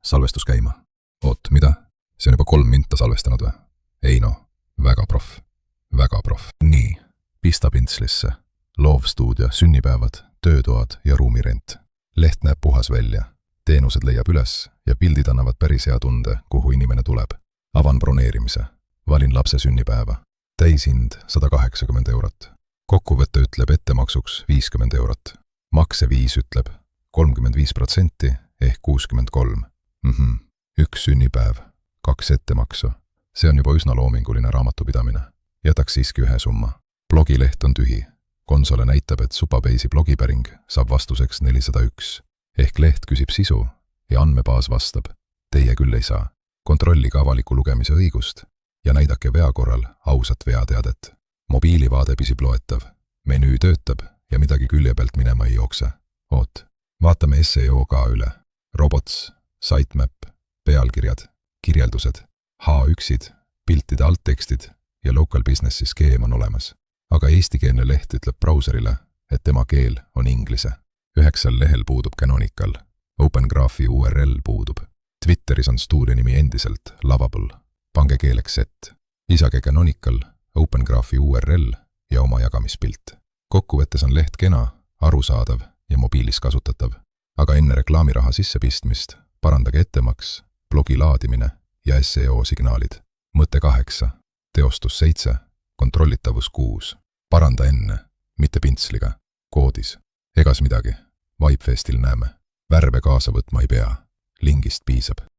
salvestus käima. Oot, mida? See on juba 3 minta salvestanud või? Ei no, väga proff. Väga proff. Nii, pista pintslisse. Loovstuudio, sünnipäevad, töötoad ja ruumirent. Leht näeb puhas välja. Teenused leiab üles ja pildid annavad päris hea tunde, kuhu inimene tuleb. Avan broneerimise. Valin lapse sünnipäeva. Täishind 180 eurot. Kokkuvõtte ütleb ettemaksuks 50 eurot. Makseviis ütleb 35% ehk 63. Üks sünnipäev, 2 ettemaksu. See on juba üsna loominguline raamatupidamine. Jätaks siiski ühe summa. Blogileht on tühi. Konsole näitab, et Supabeisi blogipäring saab vastuseks 401. Ehk leht küsib sisu ja andmebaas vastab. Teie küll ei saa. Kontrollige avaliku lugemise õigust ja näidake vea korral ausat veateadet. Mobiilivaade pisib loetav. Menüü töötab ja midagi külje pealt minema ei jookse. Oot, vaatame SEO ka üle. Robots, sitemap, pealkirjad, kirjeldused, H1-id, piltide alttekstid ja local businessi skeem on olemas. Aga eestikeelne leht ütleb brauserile, et tema keel on inglise. 9 lehel puudub Canonical. OpenGraphi URL puudub. Twitteris on stuudio nimi endiselt Lovable. Pange keeleks set. Lisage Canonical, OpenGraphi URL ja oma jagamispilt. Kokkuvõttes on leht kena, arusaadav ja mobiilis kasutatav. Aga enne reklaamiraha sissepistmist parandage ettemaks, blogi laadimine ja SEO signaalid. Mõte 8, teostus 7, kontrollitavus 6. Paranda enne, mitte pintsliga, koodis. Egas midagi, Vibefestil näeme. Värve kaasa võtma ei pea, lingist piisab.